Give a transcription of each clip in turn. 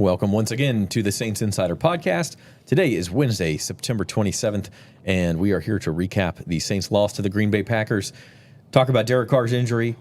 Welcome once again to the Saints Insider Podcast. Today is Wednesday, September 27th, and we are here to recap the Saints' loss to the Green Bay Packers, talk about Derek Carr's injury,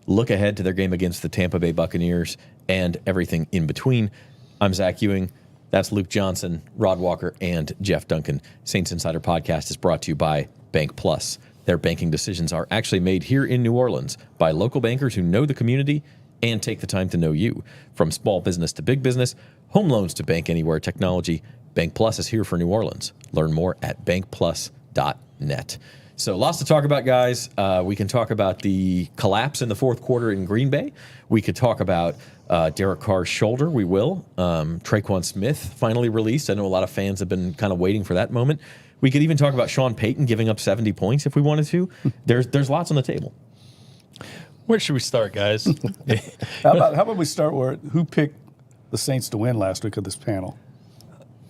look ahead to their game against the Tampa Bay Buccaneers, and everything in between. I'm Zach Ewing. That's Luke Johnson, Rod Walker, and Jeff Duncan. Saints Insider Podcast is brought to you by Bank Plus. Their banking decisions are actually made here in New Orleans by local bankers who know the community and take the time to know you. From small business to big business, home loans to bank anywhere technology, Bank Plus is here for New Orleans. Learn more at bankplus.net. So lots to talk about, guys. We can talk about the collapse in the fourth quarter in Green Bay. We could talk about Derek Carr's shoulder. We will. Traquan Smith finally released. I know a lot of fans have been kind of waiting for that moment. We could even talk about Sean Payton giving up 70 points if we wanted to. There's lots on the table. Where should we start, guys? How about we start who picked the Saints to win last week of this panel?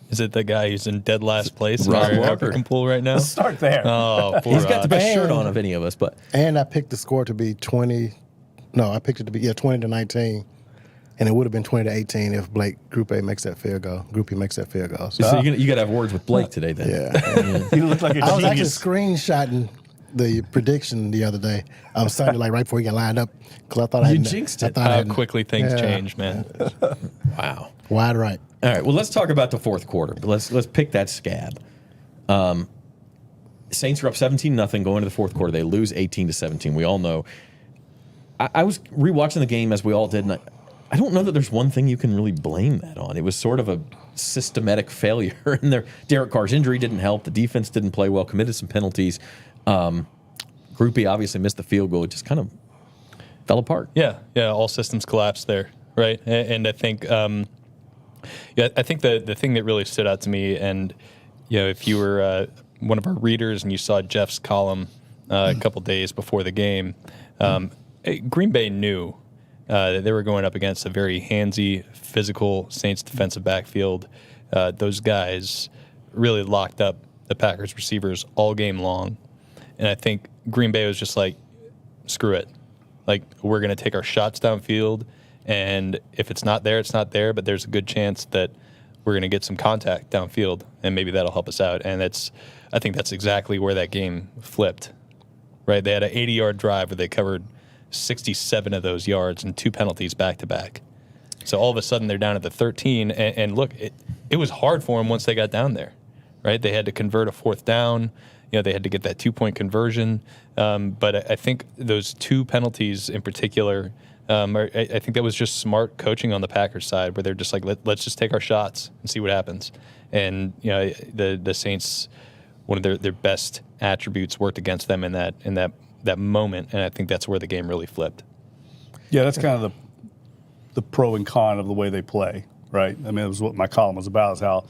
Is it the guy who's in dead last place in Rod our Walker. African pool right now? Let's start there. Oh, poor He's got the Rod. best shirt on of any of us, but And I picked the score to be 20. No, I picked it to be 20-19, and it would have been 20-18 if Group E makes that field goal. so you got to have words with Blake today then. Yeah, You look like a I was actually genius. screenshotting the prediction the other day. I was starting right before he got lined up because I thought I You had jinxed I it. thought I How had- quickly things Yeah. change, man. Wow. Wide right. All right, well, let's talk about the fourth quarter. Let's pick that scab. Saints are up 17-0 going into the fourth quarter. They lose 18-17. We all know. I was rewatching the game as we all did, and I don't know that there's one thing you can really blame that on. It was sort of a systematic failure. And Derek Carr's injury didn't help. The defense didn't play well, committed some penalties. Group E obviously missed the field goal. It just kind of fell apart. Yeah, all systems collapsed there, right? And I think, I think the thing that really stood out to me, and if you were one of our readers and you saw Jeff's column a couple days before the game, Green Bay knew that they were going up against a very handsy, physical Saints defensive backfield. Those guys really locked up the Packers receivers all game long. And I think Green Bay was just like, screw it. Like, we're going to take our shots downfield, and if it's not there, it's not there, but there's a good chance that we're going to get some contact downfield, and maybe that'll help us out. And I think that's exactly where that game flipped, right? They had an 80-yard drive where they covered 67 of those yards and 2 penalties back-to-back. So all of a sudden, they're down at the 13, and look, it was hard for them once they got down there, right? They had to convert a fourth down. They had to get that 2-point conversion. But I think those 2 penalties in particular, I think that was just smart coaching on the Packers side, where they're just like, let's just take our shots and see what happens. And the Saints, one of their best attributes worked against them in that moment, and I think that's where the game really flipped. Yeah, that's kind of the pro and con of the way they play, right? I mean, it was what my column was about, is how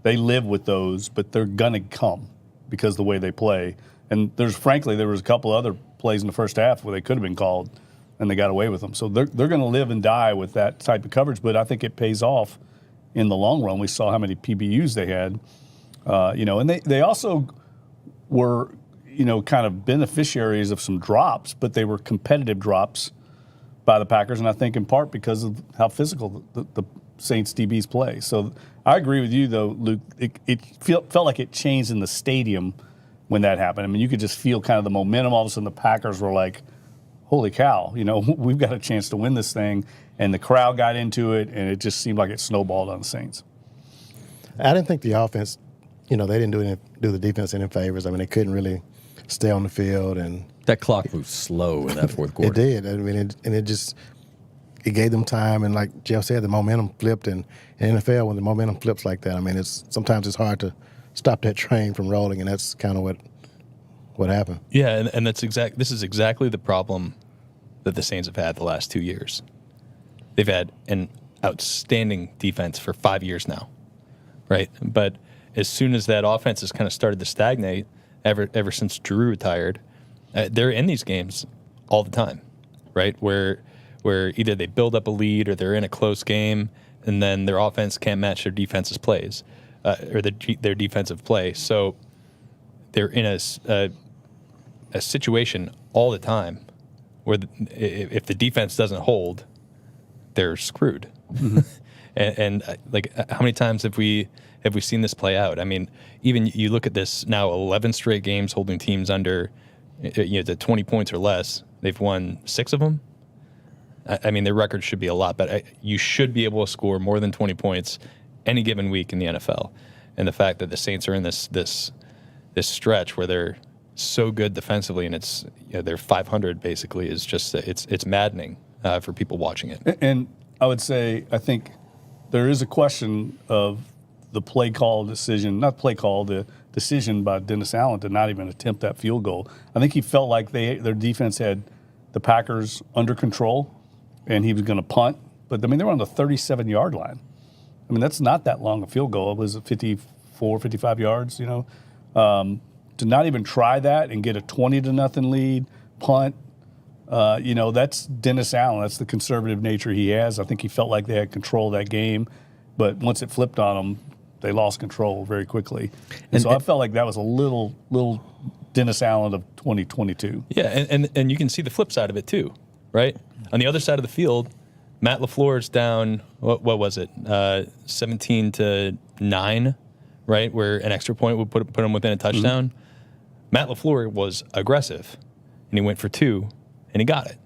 they live with those, but they're going to come because of the way they play. And there was a couple other plays in the first half where they could have been called, and they got away with them. So they're going to live and die with that type of coverage, but I think it pays off in the long run. We saw how many PBUs they had, and they also were, kind of beneficiaries of some drops, but they were competitive drops by the Packers, and I think in part because of how physical the Saints DBs play. So I agree with you, though, Luke. It felt like it changed in the stadium when that happened. I mean, you could just feel kind of the momentum. All of a sudden, the Packers were like, holy cow, we've got a chance to win this thing. And the crowd got into it, and it just seemed like it snowballed on the Saints. I didn't think the offense, they didn't do the defense any favors. I mean, they couldn't really stay on the field, and That clock moved slow in that fourth quarter. it did. I mean, it gave them time, and like Jeff said, the momentum flipped. And in NFL, when the momentum flips like that, I mean, sometimes it's hard to stop that train from rolling, and that's kind of what happened. Yeah, and this is exactly the problem that the Saints have had the last 2 years. They've had an outstanding defense for 5 years now, right? But as soon as that offense has kind of started to stagnate, ever since Drew retired, they're in these games all the time, right? Where either they build up a lead or they're in a close game, and then their offense can't match their defense's plays or their defensive play. So they're in a situation all the time where if the defense doesn't hold, they're screwed. Mm-hmm. And like, how many times have we seen this play out? I mean, even you look at this now, 11 straight games holding teams under, to 20 points or less. They've won 6 of them. I mean, their record should be a lot, but you should be able to score more than 20 points any given week in the NFL. And the fact that the Saints are in this stretch where they're so good defensively and it's they're 500 basically is just it's maddening for people watching it. And I would say I think there is a question of the decision by Dennis Allen to not even attempt that field goal. I think he felt like their defense had the Packers under control, and he was going to punt. But, I mean, they were on the 37-yard line. I mean, that's not that long a field goal. It was 54, 55 yards, To not even try that and get a 20-0 lead, punt, that's Dennis Allen. That's the conservative nature he has. I think he felt like they had control of that game. But once it flipped on them, they lost control very quickly. And so I felt like that was a little Dennis Allen of 2022. Yeah, and you can see the flip side of it too, right? On the other side of the field, Matt LaFleur's down, what was it, 17-9, right, where an extra point would put him within a touchdown. Mm-hmm. Matt LaFleur was aggressive, and he went for 2, and he got it,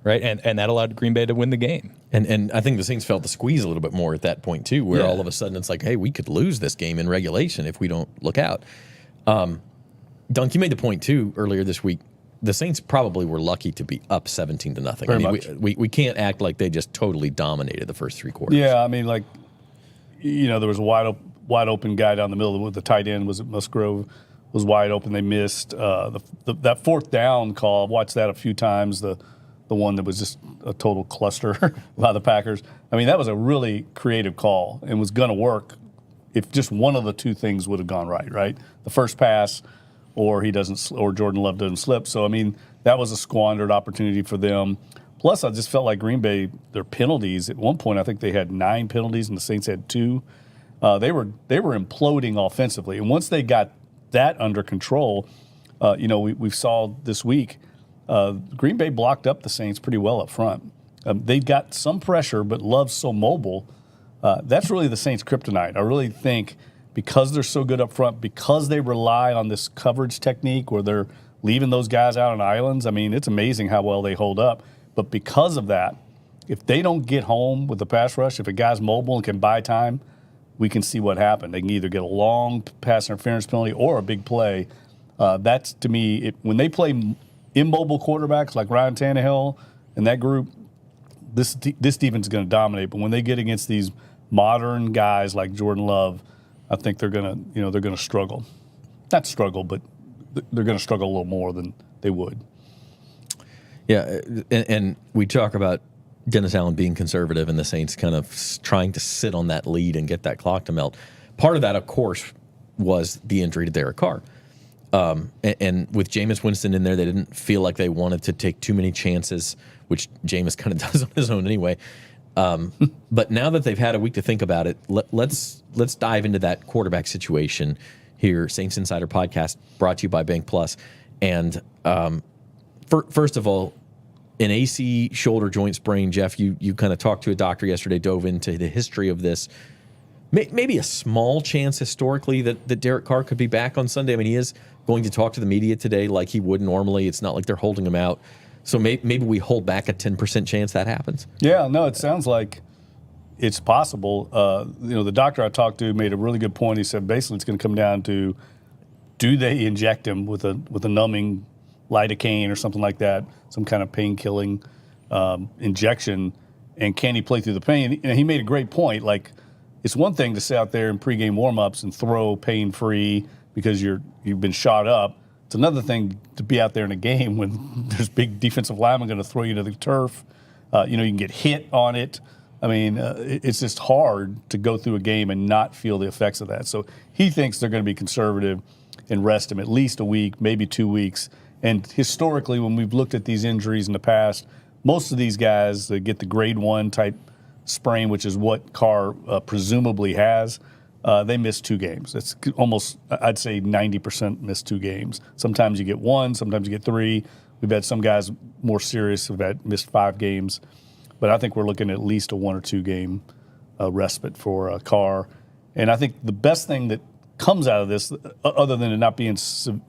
right? And that allowed Green Bay to win the game. And I think the Saints felt the squeeze a little bit more at that point, too, where all of a sudden it's like, hey, we could lose this game in regulation if we don't look out. Dunk, you made the point, too, earlier this week. The Saints probably were lucky to be up 17-0. Very I mean, much. We can't act like they just totally dominated the first 3 quarters. Yeah, I mean, there was a wide open guy down the middle. The tight end was Musgrove, was wide open. They missed that fourth down call. I've watched that a few times. The one that was just a total cluster by the Packers. I mean, that was a really creative call and was going to work if just one of the 2 things would have gone right? The first pass or Jordan Love doesn't slip. So, I mean, that was a squandered opportunity for them. Plus, I just felt like Green Bay, their penalties, at one point I think they had 9 penalties and the Saints had 2. They were imploding offensively. And once they got that under control, we saw this week, Green Bay blocked up the Saints pretty well up front. They got some pressure, but Love's so mobile. That's really the Saints' kryptonite. I really think because they're so good up front, because they rely on this coverage technique where they're leaving those guys out on islands, I mean, it's amazing how well they hold up. But because of that, if they don't get home with the pass rush, if a guy's mobile and can buy time, we can see what happened. They can either get a long pass interference penalty or a big play. That's, to me, when they play immobile quarterbacks like Ryan Tannehill and that group, this defense is going to dominate. But when they get against these modern guys like Jordan Love, I think they're going to struggle. Not struggle, but they're going to struggle a little more than they would. Yeah, and we talk about Dennis Allen being conservative and the Saints kind of trying to sit on that lead and get that clock to melt. Part of that, of course, was the injury to Derek Carr. And with Jameis Winston in there, they didn't feel like they wanted to take too many chances, which Jameis kind of does on his own anyway. But now that they've had a week to think about it, let's dive into that quarterback situation here. Saints Insider Podcast brought to you by Bank Plus. And first of all, an AC shoulder joint sprain, Jeff, you kind of talked to a doctor yesterday, dove into the history of this. Maybe a small chance historically that Derek Carr could be back on Sunday. I mean, he is going to talk to the media today like he would normally. It's not like they're holding him out. So maybe we hold back a 10% chance that happens. Yeah, no, it sounds like it's possible. The doctor I talked to made a really good point. He said basically it's going to come down to, do they inject him with a numbing lidocaine or something like that, some kind of pain-killing injection, and can he play through the pain? And he made a great point. Like, it's one thing to sit out there in pregame warm-ups and throw pain-free because you've been shot up. It's another thing to be out there in a game when there's big defensive linemen going to throw you to the turf. You can get hit on it. I mean, it's just hard to go through a game and not feel the effects of that. So he thinks they're going to be conservative and rest him at least a week, maybe 2 weeks. And historically, when we've looked at these injuries in the past, most of these guys that get the grade 1 type sprain, which is what Carr presumably has, they miss 2 games. It's almost, I'd say 90% miss 2 games. Sometimes you get 1, sometimes you get 3. We've had some guys more serious who've missed 5 games. But I think we're looking at least a 1 or 2 game respite for Carr. And I think the best thing that comes out of this, other than it not being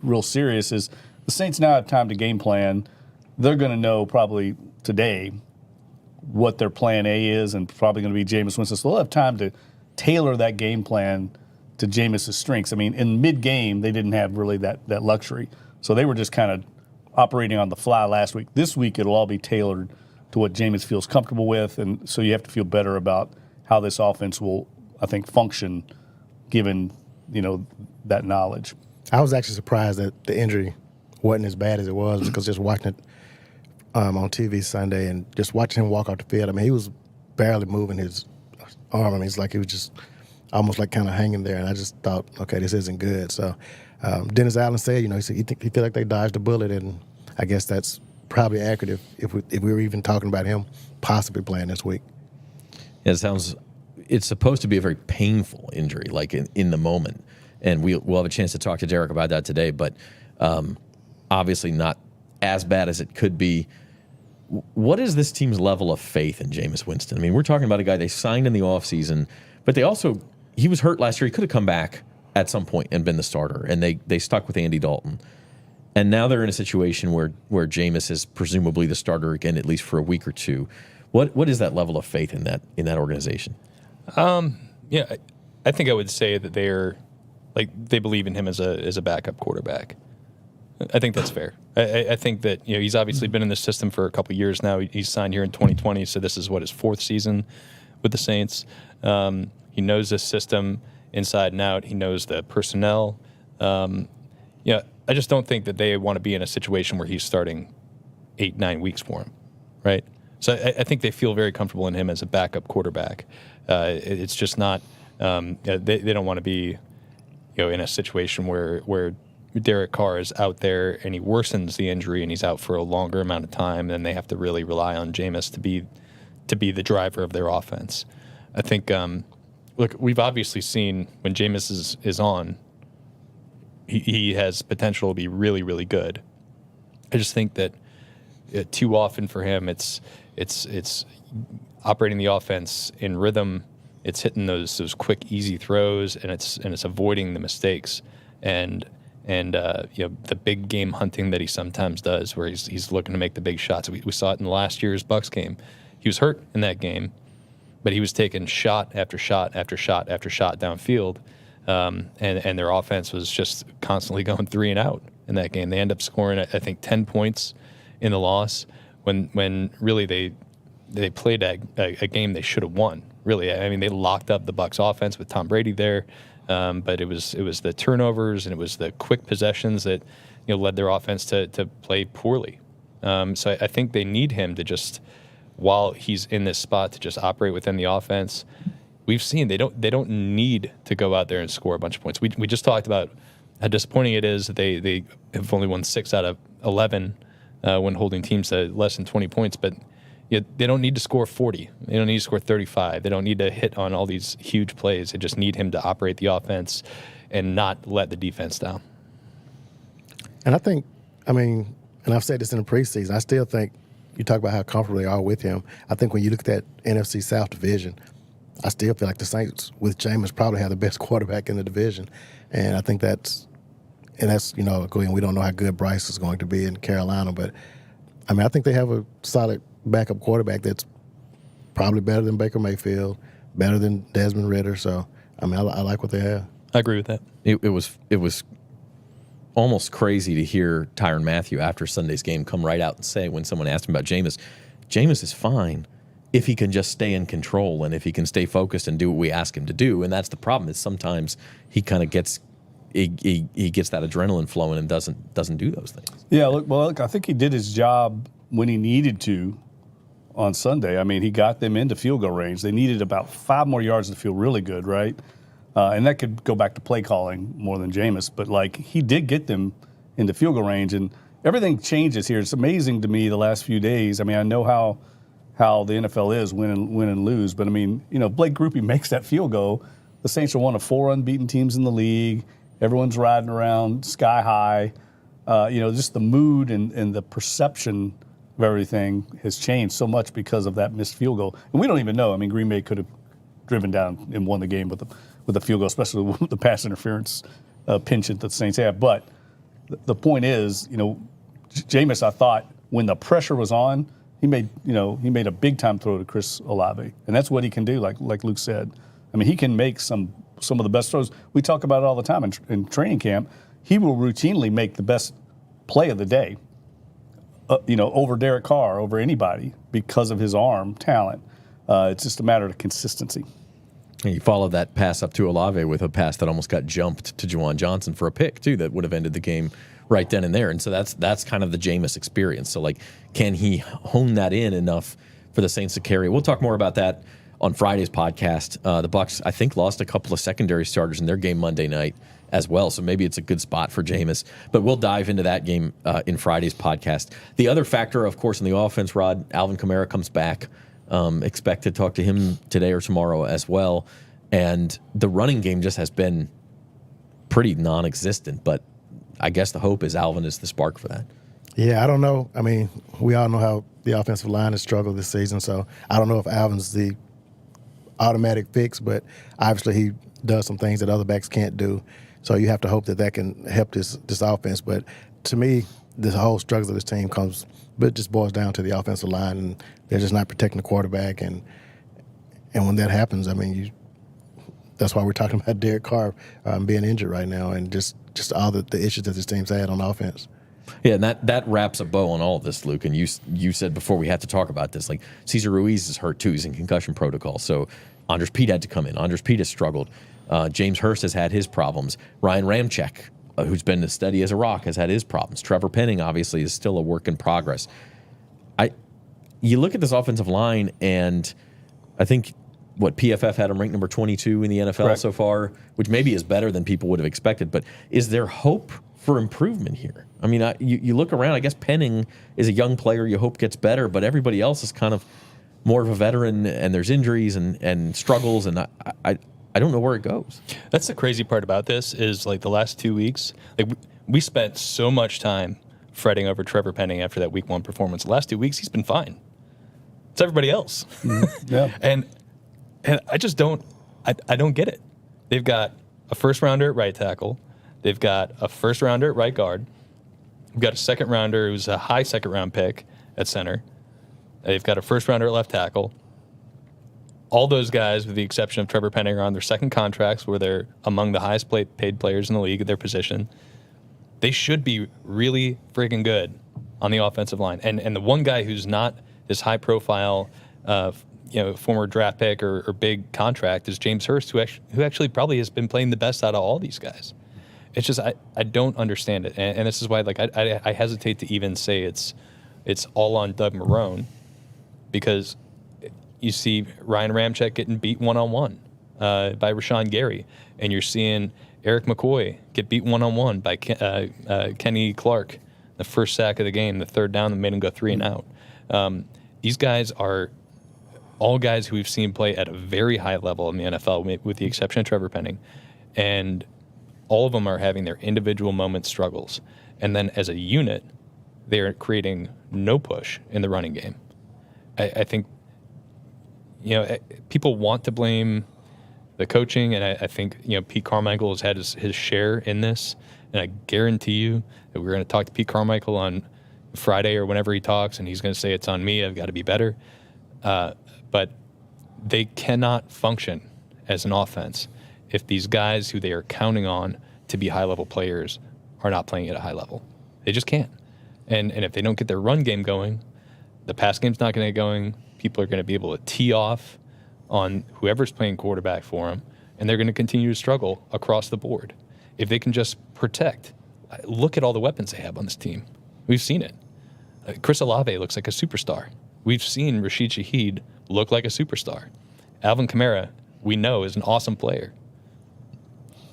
real serious, is the Saints now have time to game plan. They're going to know probably today what their plan A is, and probably going to be Jameis Winston. So they'll have time to tailor that game plan to Jameis' strengths. I mean, in mid-game, they didn't have really that luxury. So they were just kind of operating on the fly last week. This week, it'll all be tailored to what Jameis feels comfortable with, and so you have to feel better about how this offense will, I think, function given, that knowledge. I was actually surprised that the injury wasn't as bad as it was, because just watching it on TV Sunday and just watching him walk off the field, I mean, he was barely moving his arm. I mean, it's like he was just almost like kind of hanging there, and I just thought, okay, this isn't good. So Dennis Allen said, he said he feel like they dodged a bullet, and I guess that's probably accurate if we were even talking about him possibly playing this week. Yeah, it's supposed to be a very painful injury, like in the moment, and we'll have a chance to talk to Derek about that today, but obviously not as bad as it could be. What is this team's level of faith in Jameis Winston? I mean, we're talking about a guy they signed in the offseason, but he was hurt last year. He could have come back at some point and been the starter, and they stuck with Andy Dalton. And now they're in a situation where Jameis is presumably the starter again, at least for a week or two. What is that level of faith in that organization? Yeah, I think I would say that they believe in him as a backup quarterback. I think that's fair. I think that he's obviously been in the system for a couple of years now. He's signed here in 2020, so this is his fourth season with the Saints. He knows this system inside and out. He knows the personnel. I just don't think that they want to be in a situation where he's starting 8-9 weeks for him, right? So I think they feel very comfortable in him as a backup quarterback. It's just not they don't want to be in a situation where Derek Carr is out there and he worsens the injury and he's out for a longer amount of time, then they have to really rely on Jameis to be the driver of their offense. I think look, we've obviously seen when Jameis is on, he has potential to be really, really good. I just think that too often for him, it's operating the offense in rhythm. It's hitting those quick, easy throws, and it's avoiding the mistakes and the big game hunting that he sometimes does, where he's looking to make the big shots. We saw it in last year's Bucs game. He was hurt in that game, but he was taking shot after shot after shot after shot downfield, and their offense was just constantly going 3 and out in that game. They end up scoring, I think, 10 points in the loss when really they played a game they should have won. Really, I mean, they locked up the Bucs offense with Tom Brady there, but it was the turnovers and it was the quick possessions that led their offense to play poorly. So I think they need him to just, while he's in this spot, to just operate within the offense. We've seen they don't need to go out there and score a bunch of points. We just talked about how disappointing it is that they have only won 6 out of 11 when holding teams to less than 20 points, but they don't need to score 40. They don't need to score 35. They don't need to hit on all these huge plays. They just need him to operate the offense and not let the defense down. And I think, and I've said this in the preseason, I still think you talk about how comfortable they are with him. I think when you look at that NFC South division, I still feel like the Saints with Jameis probably have the best quarterback in the division. And I think that's going, we don't know how good Bryce is going to be in Carolina, but I think they have a solid backup quarterback that's probably better than Baker Mayfield, better than Desmond Ridder. So, I like what they have. I agree with that. It was almost crazy to hear Tyrann Mathieu after Sunday's game come right out and say, when someone asked him about Jameis is fine if he can just stay in control and if he can stay focused and do what we ask him to do. And that's the problem, is sometimes he kind of gets he gets that adrenaline flowing and doesn't do those things. Yeah, look, I think he did his job when he needed to on Sunday. He got them into field goal range. They needed about 5 more yards to feel really good, right? And that could go back to play calling more than Jameis, but he did get them into field goal range, and everything changes here. It's amazing to me the last few days. I know how the NFL is, win and lose, but Blake Grupe makes that field goal. The Saints are one of 4 unbeaten teams in the league. Everyone's riding around sky high. Just the mood and the perception of everything has changed so much because of that missed field goal. And we don't even know. Green Bay could have driven down and won the game with a field goal, especially with the pass interference penchant that the Saints have. But the point is, Jameis, I thought when the pressure was on, he made a big time throw to Chris Olave, and that's what he can do. Like Luke said, I mean, he can make some of the best throws. We talk about it all the time in training camp. He will routinely make the best play of the day, over Derek Carr, over anybody because of his arm talent. It's just a matter of consistency. And you followed that pass up to Olave with a pass that almost got jumped to Juwan Johnson for a pick too, that would have ended the game right then and there. And so that's kind of the Jameis experience. So can he hone that in enough for the Saints to carry? We'll talk more about that on Friday's podcast. The Bucs, I think, lost a couple of secondary starters in their game Monday night as well. So maybe it's a good spot for Jameis. But we'll dive into that game in Friday's podcast. The other factor, of course, in the offense, Rod, Alvin Kamara comes back. Expect to talk to him today or tomorrow as well. And the running game just has been pretty non-existent. But I guess the hope is Alvin is the spark for that. Yeah, I don't know. I mean, we all know how the offensive line has struggled this season, so I don't know if Alvin's the automatic fix, but obviously he does some things that other backs can't do. So you have to hope that can help this offense. But to me, the whole struggles of this team just boils down to the offensive line, and they're just not protecting the quarterback. And when that happens, I mean, that's why we're talking about Derek Carr being injured right now, and just all the issues that this team's had on offense. Yeah, and that wraps a bow on all of this, Luke. And you said before we had to talk about this, Cesar Ruiz is hurt too. He's in concussion protocol. So Andres Pete had to come in. Andres Pete has struggled. James Hurst has had his problems. Ryan Ramczyk, who's been as steady as a rock, has had his problems. Trevor Penning, obviously, is still a work in progress. You look at this offensive line, and I think PFF had him ranked number 22 in the NFL Correct. so far, which maybe is better than people would have expected. But is there hope for improvement here? I mean, you look around, I guess Penning is a young player you hope gets better, but everybody else is kind of more of a veteran, and there's injuries and struggles, and I don't know where it goes. That's the crazy part about this is the last 2 weeks, we spent so much time fretting over Trevor Penning after that week 1 performance. The last 2 weeks, he's been fine. It's everybody else. Yeah. And I just don't get it. They've got a first rounder at right tackle. They've got a first rounder at right guard. We've got a second rounder who's a high second round pick at center. They've got a first rounder at left tackle. All those guys, with the exception of Trevor Penning, are on their second contracts where they're among the highest paid players in the league at their position. They should be really friggin' good on the offensive line. And the one guy who's not this high profile, former draft pick or big contract is James Hurst, who actually probably has been playing the best out of all these guys. It's just I don't understand it, and this is why I hesitate to even say it's all on Doug Marrone, because you see Ryan Ramczyk getting beat one-on-one by Rashawn Gary, and you're seeing Eric McCoy get beat one-on-one by Kenny Clark, the first sack of the game, the third down that made him go 3 and out. These guys are all guys who we've seen play at a very high level in the NFL, with the exception of Trevor Penning, and all of them are having their individual moment struggles. And then as a unit, they're creating no push in the running game. I think, people want to blame the coaching, and I think, Pete Carmichael has had his share in this. And I guarantee you that we're going to talk to Pete Carmichael on Friday or whenever he talks, and he's going to say it's on me, I've got to be better. But they cannot function as an offense if these guys who they are counting on to be high-level players are not playing at a high level. They just can't. And if they don't get their run game going, the pass game's not going to get going. People are going to be able to tee off on whoever's playing quarterback for them, and they're going to continue to struggle across the board. If they can just protect, look at all the weapons they have on this team. We've seen it. Chris Olave looks like a superstar. We've seen Rashid Shaheed look like a superstar. Alvin Kamara, we know, is an awesome player.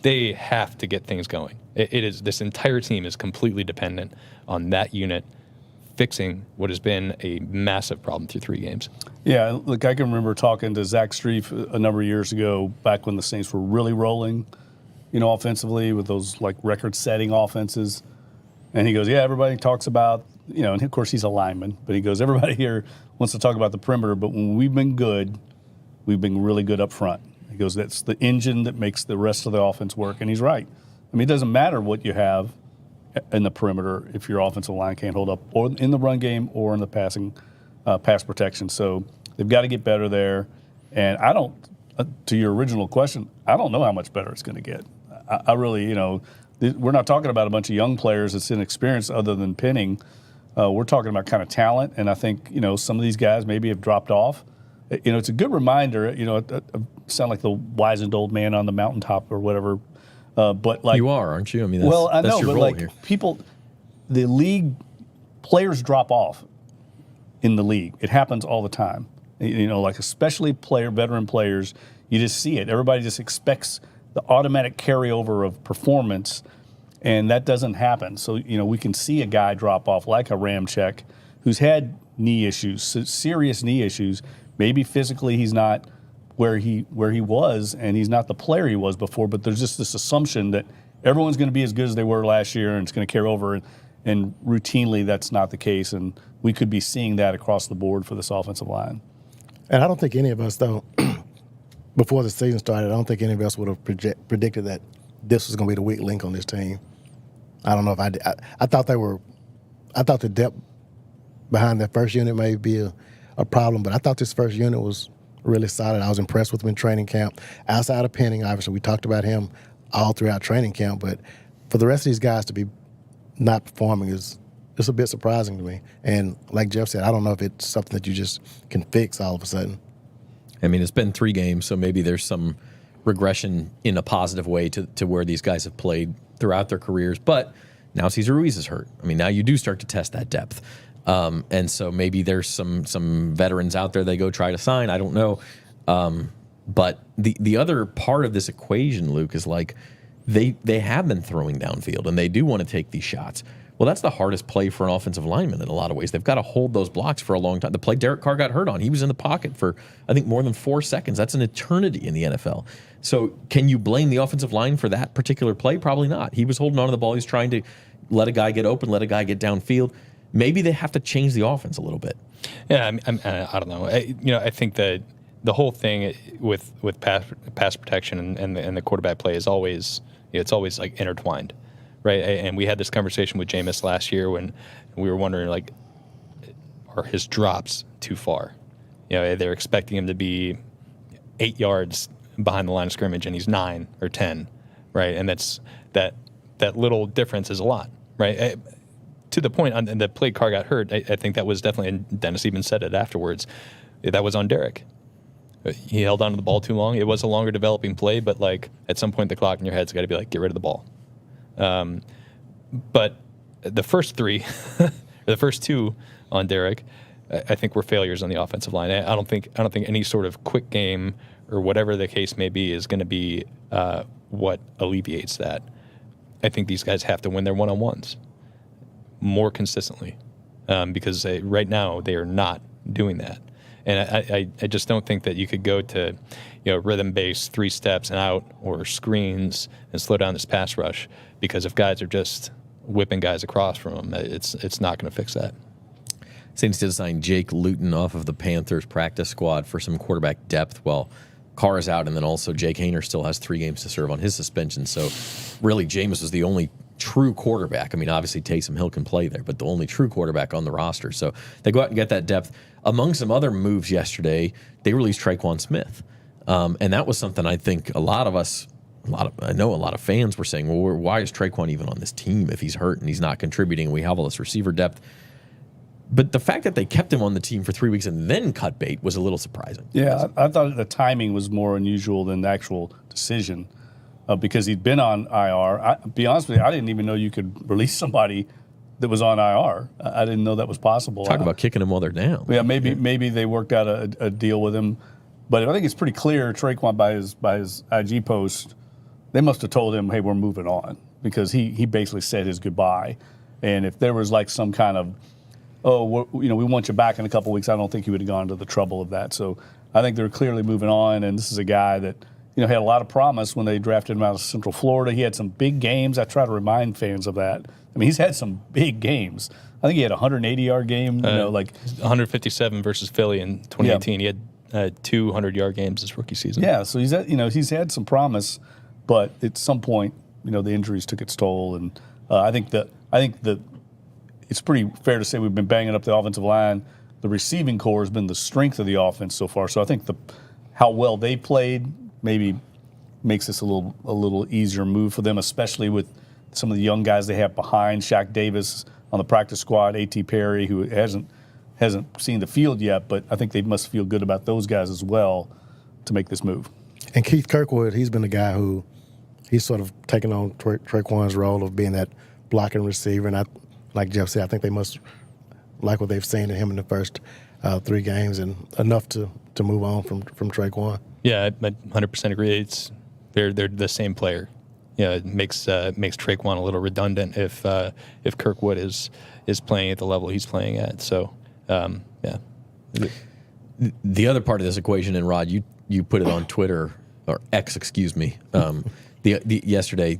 They have to get things going. This entire team is completely dependent on that unit fixing what has been a massive problem through 3 games. Yeah, look, I can remember talking to Zach Strief a number of years ago, back when the Saints were really rolling, offensively with those record-setting offenses. And he goes, yeah, everybody talks about, and of course he's a lineman, but he goes, everybody here wants to talk about the perimeter, but when we've been good, we've been really good up front. He goes, that's the engine that makes the rest of the offense work. And he's right. I mean, it doesn't matter what you have in the perimeter if your offensive line can't hold up, or in the run game or in the pass protection. So they've got to get better there. And I don't, to your original question, I don't know how much better it's going to get. I really, we're not talking about a bunch of young players that's inexperienced other than Penning. We're talking about kind of talent. And I think, some of these guys maybe have dropped off. It's a good reminder, I sound like the wizened old man on the mountaintop or whatever. But like you are, aren't you? I mean, that's, well, I that's know, your but role like here. the league players drop off in the league. It happens all the time. Like especially veteran players, you just see it. Everybody just expects the automatic carryover of performance, and that doesn't happen. So, we can see a guy drop off like a Ramczyk who's had knee issues, serious knee issues. Maybe physically he's not where he was, and he's not the player he was before, but there's just this assumption that everyone's going to be as good as they were last year and it's going to carry over, and routinely that's not the case, and we could be seeing that across the board for this offensive line. And I don't think any of us, though, before the season started, I don't think any of us would have predicted that this was going to be the weak link on this team. I don't know if I did. I thought the depth behind that first unit may be a problem, but I thought this first unit was really solid. I was impressed with him in training camp. Outside of Penning, obviously, we talked about him all throughout training camp, but for the rest of these guys to be not performing is a bit surprising to me. And like Jeff said, I don't know if it's something that you just can fix all of a sudden. I mean, it's been 3 games, so maybe there's some regression in a positive way to where these guys have played throughout their careers. But now Cesar Ruiz is hurt. I mean, now you do start to test that depth. And so maybe there's some veterans out there they go try to sign. I don't know. But the other part of this equation, Luke, is like they have been throwing downfield, and they do want to take these shots. Well, that's the hardest play for an offensive lineman in a lot of ways. They've got to hold those blocks for a long time. The play Derek Carr got hurt on, he was in the pocket for, I think, more than 4 seconds. That's an eternity in the NFL. So can you blame the offensive line for that particular play? Probably not. He was holding on to the ball. He's trying to let a guy get open, let a guy get downfield. Maybe they have to change the offense a little bit. Yeah, I don't know. I think that the whole thing with pass protection and the quarterback play is always, it's always like intertwined. Right, and we had this conversation with Jameis last year when we were wondering, like, are his drops too far? They're expecting him to be 8 yards behind the line of scrimmage, and he's 9 or 10, right? And that little difference is a lot, right? To the point on the play Carr got hurt, I think that was definitely, and Dennis even said it afterwards, that was on Derek. He held on to the ball too long. It was a longer developing play, but like at some point the clock in your head's got to be like, get rid of the ball. But the first 3, or the first 2 on Derek, I think were failures on the offensive line. I don't think any sort of quick game or whatever the case may be is going to be what alleviates that. I think these guys have to win their one-on-ones more consistently because right now they are not doing that. And I just don't think that you could go to rhythm-based 3 steps and out or screens and slow down this pass rush, because if guys are just whipping guys across from them, it's not going to fix that. Saints did sign Jake Luton off of the Panthers practice squad for some quarterback depth while Carr is out, and then also Jake Hayner still has 3 games to serve on his suspension. So really Jameis was the only true quarterback. I mean, obviously Taysom Hill can play there, but the only true quarterback on the roster. So they go out and get that depth. Among some other moves yesterday, they released Traquan Smith. And that was something I think I know a lot of fans were saying, well, why is Traquan even on this team if he's hurt and he's not contributing and we have all this receiver depth? But the fact that they kept him on the team for 3 weeks and then cut bait was a little surprising. Yeah, I thought the timing was more unusual than the actual decision because he'd been on IR. To be honest with you, I didn't even know you could release somebody that was on IR. I didn't know that was possible. Talk about kicking them while they're down. Yeah, maybe they worked out a deal with him. But I think it's pretty clear, Traquan, by his IG post, they must have told him, hey, we're moving on, because he basically said his goodbye. And if there was like some kind of, we want you back in a couple weeks, I don't think he would have gone to the trouble of that. So I think they're clearly moving on, and this is a guy that had a lot of promise when they drafted him out of Central Florida. He had some big games. I try to remind fans of that. I mean, he's had some big games. I think he had a 180-yard game, 157 versus Philly in 2018. Yeah. He had 200-yard games this rookie season. Yeah, so he's had some promise, but at some point, the injuries took its toll, and I think that it's pretty fair to say we've been banging up the offensive line. The receiving core has been the strength of the offense so far. So I think how well they played maybe makes this a little easier move for them, especially with some of the young guys they have behind. Shaq Davis on the practice squad, A.T. Perry, who hasn't seen the field yet, but I think they must feel good about those guys as well to make this move. And Keith Kirkwood, he's been the guy who he's sort of taken on Traquan's role of being that blocking receiver. And like Jeff said, I think they must like what they've seen in him in the first 3 games and enough to move on from Traquan. Yeah, I 100% agree. They're the same player. It makes Traquan a little redundant if Kirkwood is playing at the level he's playing at. So, yeah. The other part of this equation, and Rod, you put it on Twitter, or X, excuse me, yesterday,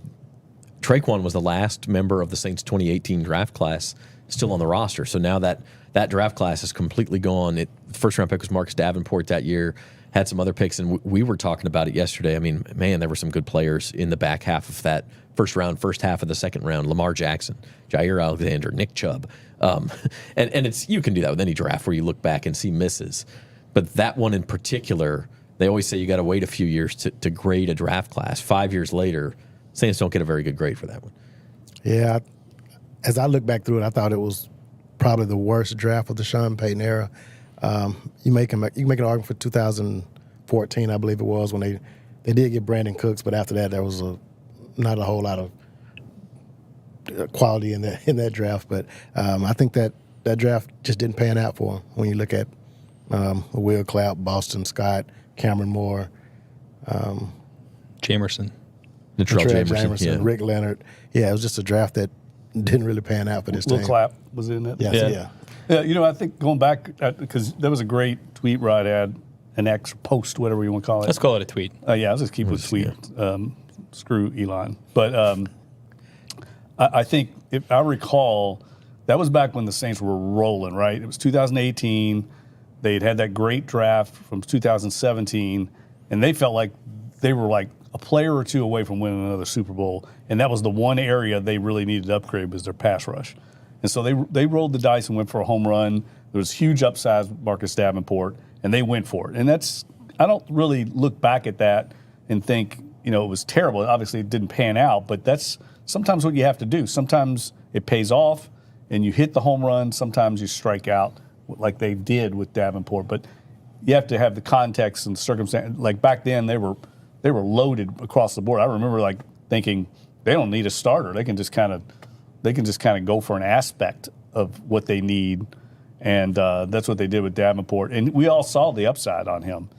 Traquan was the last member of the Saints 2018 draft class still on the roster. So now that draft class is completely gone. The first-round pick was Marcus Davenport that year, had some other picks, and we were talking about it yesterday. I mean, man, there were some good players in the back half of that first half of the second round. Lamar Jackson, Jair Alexander, Nick Chubb. And you can do that with any draft where you look back and see misses. But that one in particular, they always say you got to wait a few years to grade a draft class. 5 years later, Saints don't get a very good grade for that one. Yeah, as I look back through it, I thought it was probably the worst draft of the Sean Payton era. You can make an argument for 2014, I believe it was, when they did get Brandon Cooks, but after that there was not a whole lot of quality in that draft. But I think that draft just didn't pan out for him when you look at Will Clapp, Boston Scott, Cameron Moore, Jamerson. Latrell Jamerson, yeah. Rick Leonard. Yeah, it was just a draft that didn't really pan out for this team. Will Clapp was in it? Yeah. I think going back, because there was a great tweet where I had an X post, whatever you want to call it. Let's call it a tweet. Yeah, I'll just keep it a tweet. Yeah. Screw Elon. But I think, if I recall, that was back when the Saints were rolling, right? It was 2018. They'd had that great draft from 2017, and they felt like they were like a player or two away from winning another Super Bowl, and that was the one area they really needed to upgrade was their pass rush. And so they rolled the dice and went for a home run. There was huge upside with Marcus Davenport, and they went for it. And I don't really look back at that and think, it was terrible. Obviously, it didn't pan out, but that's sometimes what you have to do. Sometimes it pays off, and you hit the home run. Sometimes you strike out, like they did with Davenport. But you have to have the context and circumstance. Like back then, they were loaded across the board. I remember thinking they don't need a starter. They can just kind of go for an aspect of what they need, and that's what they did with Davenport. And we all saw the upside on him.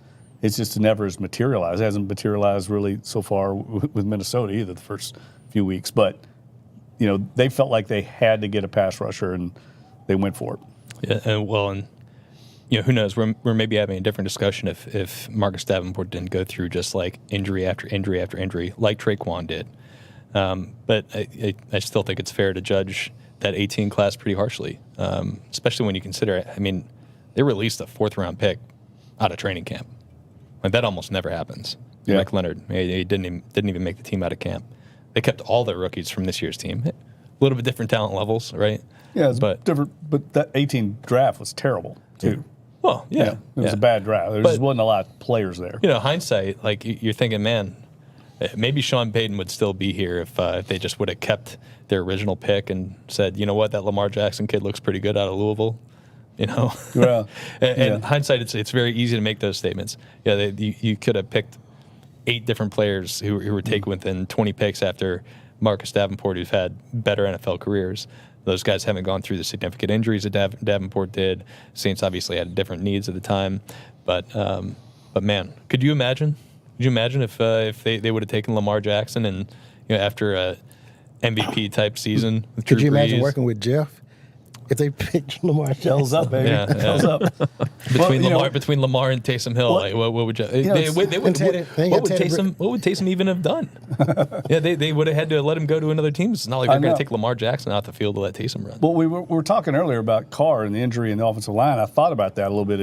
It's just never has materialized. It hasn't materialized really so far with Minnesota either the first few weeks. But they felt like they had to get a pass rusher, and they went for it. Yeah, who knows? We're maybe having a different discussion if Marcus Davenport didn't go through just like injury after injury after injury, like Traquan did. But I still think it's fair to judge that 18 class pretty harshly, especially when you consider it. I mean, they released a 4th-round pick out of training camp. Like that almost never happens. Yeah. Rick Leonard, he didn't even make the team out of camp. They kept all their rookies from this year's team. A little bit different talent levels, right? Yeah, it's different. But that 18 draft was terrible too. Well, yeah. It was a bad draft. There just wasn't a lot of players there. Hindsight, like you're thinking, man, maybe Sean Payton would still be here if they just would have kept their original pick and said, you know what, that Lamar Jackson kid looks pretty good out of Louisville. Yeah. and hindsight, it's very easy to make those statements. Yeah, you could have picked 8 different players who were taken within 20 picks after Marcus Davenport, who've had better NFL careers. Those guys haven't gone through the significant injuries that Davenport did. Saints obviously had different needs at the time, but man, could you imagine? Could you imagine if they would have taken Lamar Jackson and after a MVP type season with Drew Could you imagine Brees, working with Jeff if they picked Lamar Jackson? Hell's up, baby. Yeah. Hell's up. between Lamar and Taysom Hill, like, what would you? What would Taysom even have done? Yeah, they would have had to let him go to another team. It's not like they're going to take Lamar Jackson out the field to let Taysom run. Well, we were talking earlier about Carr and the injury in the offensive line. I thought about that a little bit.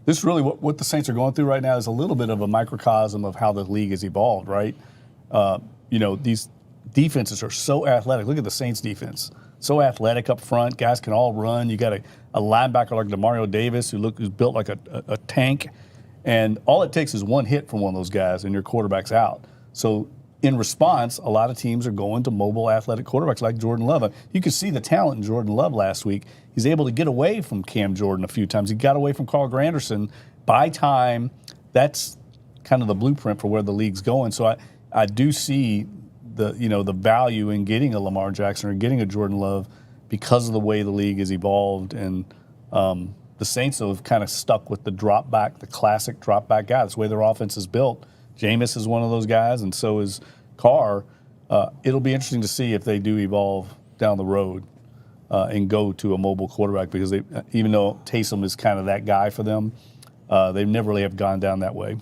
this really what the Saints are going through right now is a little bit of a microcosm of how the league has evolved, right? These defenses are so athletic. Look at the Saints defense. So athletic up front. Guys can all run. You got a linebacker like DeMario Davis who's built like a tank. And all it takes is one hit from one of those guys and your quarterback's out. So in response, a lot of teams are going to mobile athletic quarterbacks like Jordan Love. You could see the talent in Jordan Love last week. He's able to get away from Cam Jordan a few times. He got away from Carl Granderson. By time, that's kind of the blueprint for where the league's going. So I do see the value in getting a Lamar Jackson or getting a Jordan Love because of the way the league has evolved. And the Saints have kind of stuck with the classic drop back guy. That's the way their offense is built. Jameis is one of those guys, and so is Carr. It'll be interesting to see if they do evolve down the road and go to a mobile quarterback because even though Taysom is kind of that guy for them, they never really have gone down that way.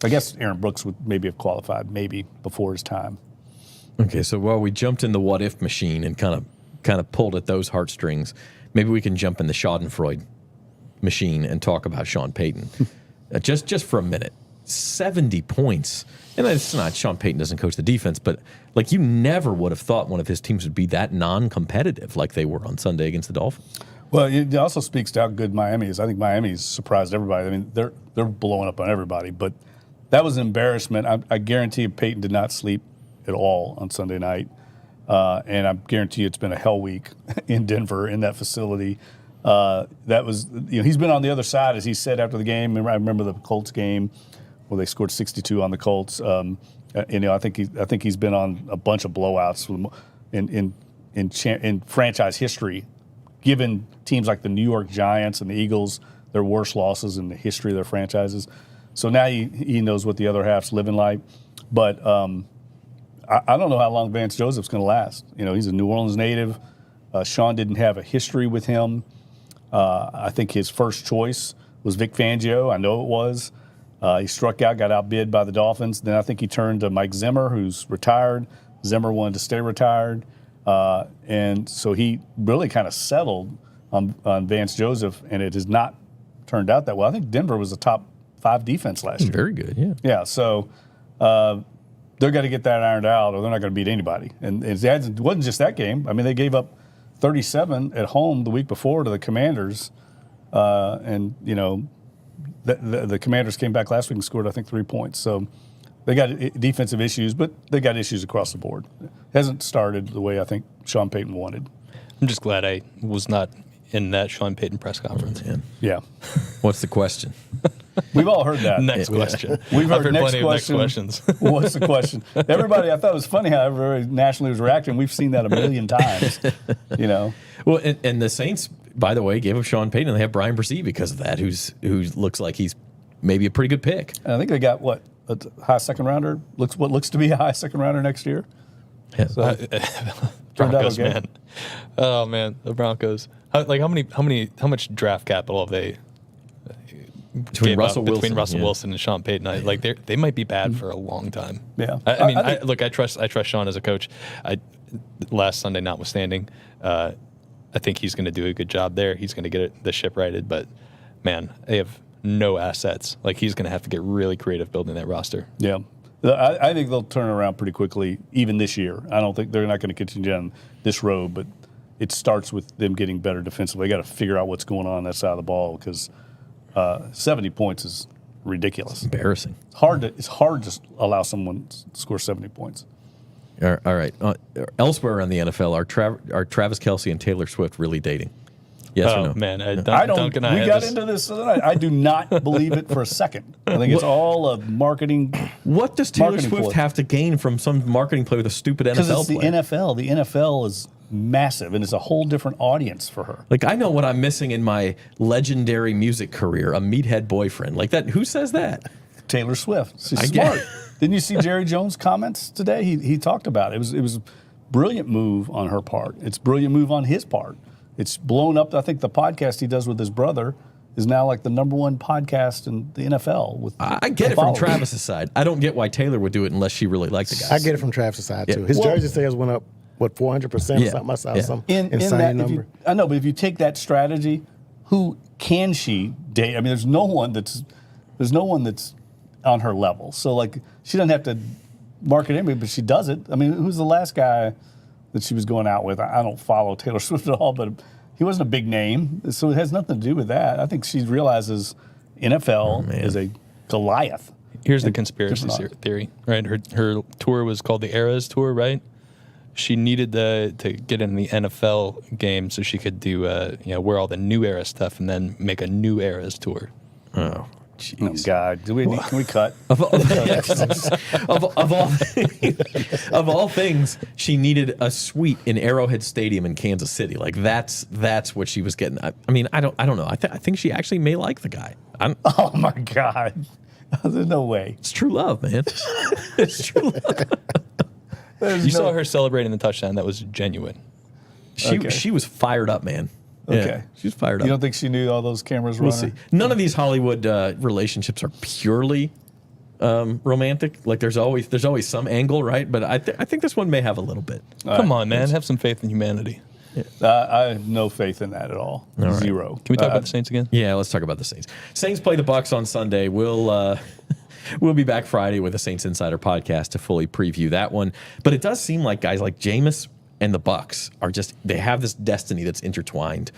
I guess Aaron Brooks would maybe have qualified maybe before his time. Okay, so while we jumped in the what-if machine and kind of pulled at those heartstrings, maybe we can jump in the Schadenfreude machine and talk about Sean Payton. just for a minute. 70 points. And it's not Sean Payton doesn't coach the defense, but like you never would have thought one of his teams would be that non-competitive like they were on Sunday against the Dolphins. Well, it also speaks to how good Miami is. I think Miami's surprised everybody. I mean, they're blowing up on everybody, but that was an embarrassment. I guarantee you Payton did not sleep at all on Sunday night. And I guarantee you it's been a hell week in Denver in that facility. That was, he's been on the other side, as he said after the game. I remember the Colts game where they scored 62 on the Colts. I think he's been on a bunch of blowouts in franchise history, given teams like the New York Giants and the Eagles their worst losses in the history of their franchises. So now he knows what the other half's living like. But I don't know how long Vance Joseph's going to last. He's a New Orleans native. Sean didn't have a history with him. I think his first choice was Vic Fangio. I know it was. He struck out, got outbid by the Dolphins. Then I think he turned to Mike Zimmer, who's retired. Zimmer wanted to stay retired. And so he really kind of settled on Vance Joseph, and it has not turned out that well. I think Denver was a top 5 defense last year. Very good, yeah. Yeah, so they're going to get that ironed out, or they're not going to beat anybody. And it wasn't just that game. I mean, they gave up 37 at home the week before to the Commanders. The Commanders came back last week and scored, I think, 3 points. So they got defensive issues, but they got issues across the board. It hasn't started the way I think Sean Payton wanted. I'm just glad I was not in that Sean Payton press conference. Yeah. What's the question? We've all heard that. Next question. We've I've heard plenty of next questions. What's the question? Everybody, I thought it was funny how everybody nationally was reacting. We've seen that a million times, Well, and the Saints, by the way, gave up Sean Payton, and they have Brian Brzee because of that, who looks like he's maybe a pretty good pick. And I think they got, a high second rounder? What looks to be a high second rounder next year? Yeah. So, Broncos, okay. man. Oh man, the Broncos. How much draft capital have they Between Russell Wilson and Sean Payton? Like they might be bad for a long time. Yeah. I trust Sean as a coach. Last Sunday notwithstanding, I think he's going to do a good job there. He's going to get the ship righted. But man, they have no assets. Like he's going to have to get really creative building that roster. Yeah. I think they'll turn around pretty quickly, even this year. I don't think they're not going to continue down this road, but it starts with them getting better defensively. They got to figure out what's going on that side of the ball because 70 points is ridiculous. Embarrassing. It's hard to allow someone to score 70 points. All right. Elsewhere around the NFL, are Travis Kelce and Taylor Swift really dating? Yes or no? Man, Duncan, we got into this tonight. I do not believe it for a second. I think it's all a marketing. What does Taylor Swift have to gain from some marketing play with a stupid NFL Because it's the play? NFL. The NFL is massive, and it's a whole different audience for her. Like, I know what I'm missing in my legendary music career, a meathead boyfriend. Like that, who says that? Taylor Swift. She's smart. Didn't you see Jerry Jones' comments today? He talked about it. It was a brilliant move on her part. It's a brilliant move on his part. It's blown up. I think the podcast he does with his brother is now like the #1 podcast in the NFL. I get it from Travis's side. I don't get why Taylor would do it unless she really liked the guy. I get it from Travis's side, too. His jersey sales went up, 400% or something? I saw some insane number. I know, but if you take that strategy, who can she date? I mean, there's no one that's on her level. So like, she doesn't have to market anybody, but she does it. I mean, who's the last guy that she was going out with? I don't follow Taylor Swift at all, but he wasn't a big name, so it has nothing to do with that. I think she realizes NFL is a Goliath. Here's the conspiracy theory, right? Her tour was called the Eras Tour, right? She needed to get in the NFL game so she could do, wear all the new era stuff and then make a new Eras tour. Oh, jeez. Oh, God. Can we cut? Of all things, she needed a suite in Arrowhead Stadium in Kansas City. Like that's what she was getting. I mean, I don't know. I think she actually may like the guy. Oh my God. There's no way. It's true love, man. It's true love. You saw her celebrating the touchdown. That was genuine. She was fired up, man. Okay. Yeah, she was fired up. You don't think she knew all those cameras were We'll on see. her? None of these Hollywood relationships are purely romantic. Like there's always some angle, right? But I think this one may have a little bit. Come on, man. Have some faith in humanity. I have no faith in that at all. Right. Zero. Can we talk about the Saints again? Yeah, let's talk about the Saints. Saints play the Bucs on Sunday. We'll be back Friday with a Saints Insider podcast to fully preview that one. But it does seem like guys like Jameis and the Bucs they have this destiny that's intertwined.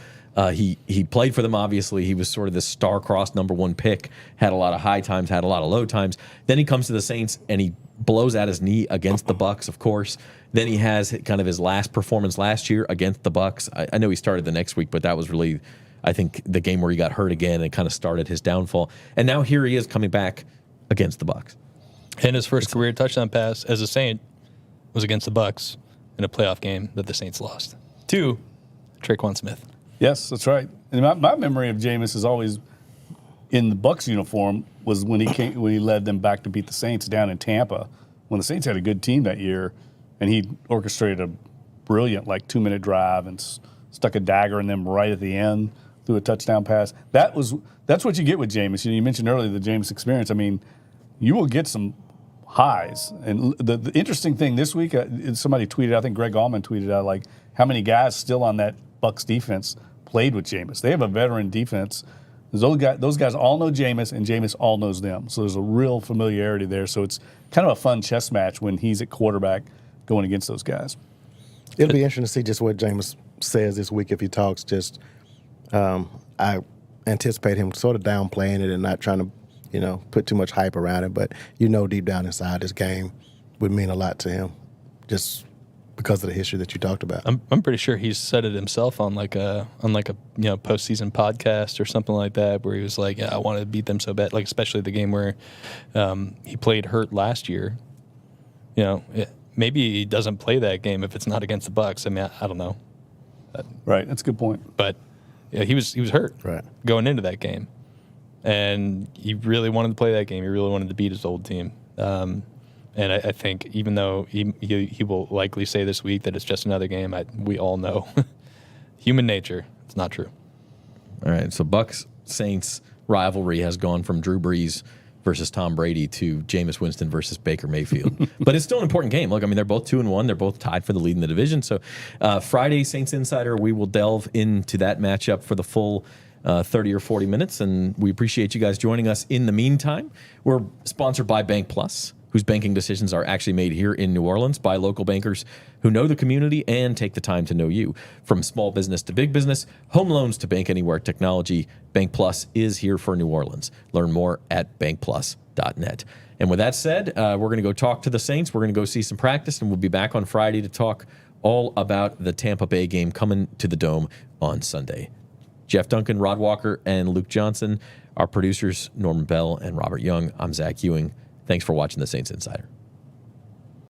He played for them, obviously. He was sort of this star-crossed number one pick, had a lot of high times, had a lot of low times. Then he comes to the Saints, and he blows out his knee against the Bucs, of course. Then he has kind of his last performance last year against the Bucs. I know he started the next week, but that was really, I think, the game where he got hurt again and kind of started his downfall. And now here he is coming back against the Bucs. And his first career touchdown pass as a Saint was against the Bucs in a playoff game that the Saints lost to Traquan Smith. Yes, that's right. And my memory of Jameis is always in the Bucs uniform was when he led them back to beat the Saints down in Tampa when the Saints had a good team that year, and he orchestrated a brilliant 2-minute drive and stuck a dagger in them right at the end through a touchdown pass. That's what you get with Jameis. You mentioned earlier the Jameis experience. I mean, you will get some highs. And the interesting thing this week, somebody tweeted, I think Greg Allman tweeted out, how many guys still on that Bucs defense played with Jameis. They have a veteran defense. Those guys all know Jameis, and Jameis all knows them. So there's a real familiarity there. So it's kind of a fun chess match when he's at quarterback going against those guys. It'll be interesting to see just what Jameis says this week if he talks. I anticipate him sort of downplaying it and not trying to, put too much hype around it. But deep down inside, this game would mean a lot to him, just because of the history that you talked about. I'm pretty sure he's said it himself on a postseason podcast or something like that, where he was like, "Yeah, I want to beat them so bad." Especially the game where he played hurt last year. Maybe he doesn't play that game if it's not against the Bucs. I mean, I don't know. Right, that's a good point. But he was hurt going into that game, and he really wanted to play that game. He really wanted to beat his old team. And I think even though he will likely say this week that it's just another game, we all know human nature. It's not true. All right, so Bucs-Saints rivalry has gone from Drew Brees versus Tom Brady to Jameis Winston versus Baker Mayfield. But it's still an important game. Look, I mean, they're both 2-1. They're both tied for the lead in the division. So Friday, Saints Insider, we will delve into that matchup for the full 30 or 40 minutes, and we appreciate you guys joining us. In the meantime, we're sponsored by Bank Plus, whose banking decisions are actually made here in New Orleans by local bankers who know the community and take the time to know you. From small business to big business, home loans to bank anywhere technology, Bank Plus is here for New Orleans. Learn more at bankplus.net. And with that said, we're going to go talk to the Saints. We're going to go see some practice, and we'll be back on Friday to talk all about the Tampa Bay game coming to the Dome on Sunday. Jeff Duncan, Rod Walker, and Luke Johnson, our producers, Norman Bell and Robert Young. I'm Zach Ewing. Thanks for watching the Saints Insider.